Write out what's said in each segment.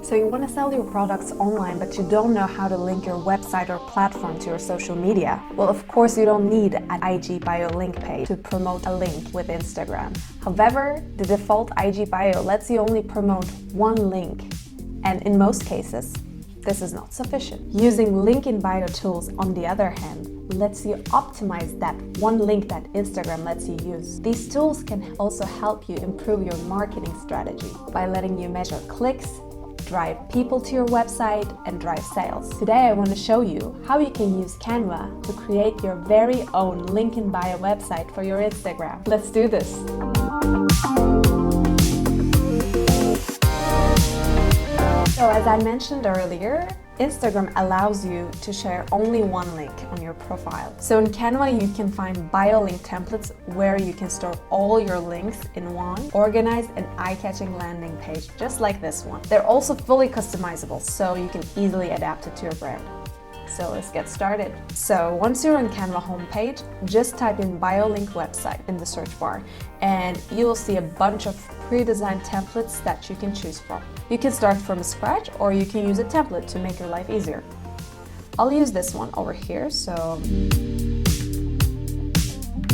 So you want to sell your products online, but you don't know how to link your website or platform to your social media? Well, of course you don't need an IG bio link page to promote a link with Instagram. However, the default IG bio lets you only promote one link, and in most cases, this is not sufficient. Using link in bio tools, on the other hand, lets you optimize that one link that Instagram lets you use. These tools can also help you improve your marketing strategy by letting you measure clicks, drive people to your website, and drive sales. Today I want to show you how you can use Canva to create your very own link in bio website for your Instagram. Let's do this! So as I mentioned earlier, Instagram allows you to share only one link on your profile. So in Canva, you can find bio link templates where you can store all your links in one organized and eye-catching landing page, just like this one. They're also fully customizable, so you can easily adapt it to your brand. So let's get started. So once you're on Canva homepage, just type in bio link website in the search bar, and you will see a bunch of pre-designed templates that you can choose from. You can start from scratch, or you can use a template to make your life easier. I'll use this one over here. So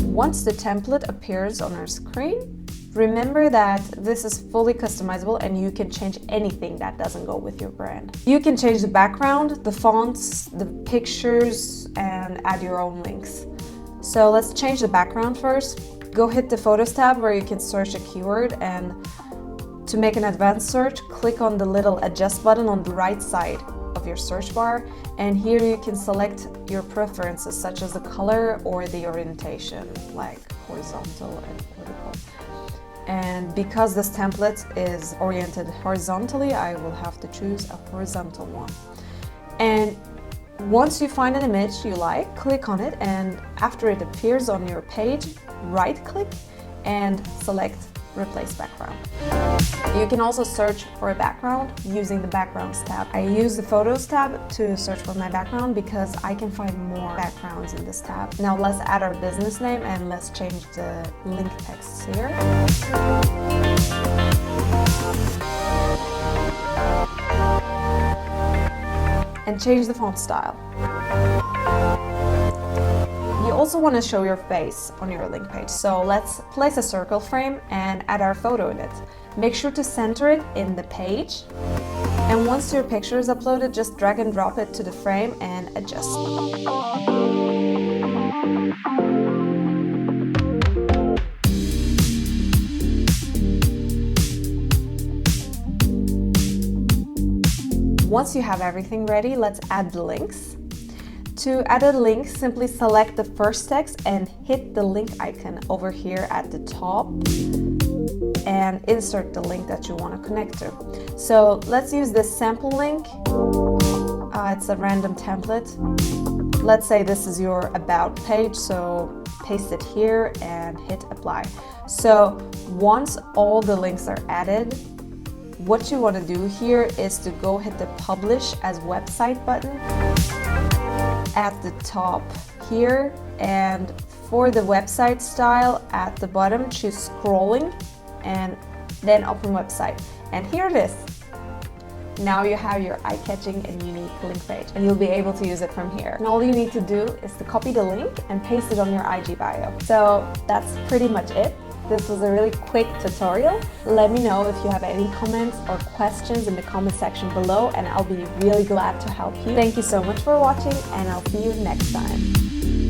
once the template appears on our screen, remember that this is fully customizable and you can change anything that doesn't go with your brand. You can change the background, the fonts, the pictures, and add your own links. So let's change the background first. Go hit the Photos tab where you can search a keyword, and to make an advanced search, click on the little adjust button on the right side of your search bar, and here you can select your preferences such as the color or the orientation, like horizontal and vertical. And because this template is oriented horizontally, I will have to choose a horizontal one. And once you find an image you like, click on it, and after it appears on your page, right-click and select Replace Background. You can also search for a background using the Backgrounds tab. I use the Photos tab to search for my background because I can find more backgrounds in this tab. Now let's add our business name and let's change the link text here. And change the font style. You also want to show your face on your link page, so let's place a circle frame and add our photo in it. Make sure to center it in the page, and once your picture is uploaded, just drag and drop it to the frame and adjust. Once you have everything ready, let's add the links. To add a link, simply select the first text and hit the link icon over here at the top and insert the link that you want to connect to. So let's use this sample link. It's a random template. Let's say this is your about page, so paste it here and hit apply. So once all the links are added, what you want to do here is to go hit the publish as website button at the top here, and for the website style at the bottom, choose scrolling and then open website, and here it is. Now you have your eye-catching and unique link page, and you'll be able to use it from here. And all you need to do is to copy the link and paste it on your IG bio. So that's pretty much it. This was a really quick tutorial. Let me know if you have any comments or questions in the comment section below, and I'll be really glad to help you. Thank you so much for watching, and I'll see you next time.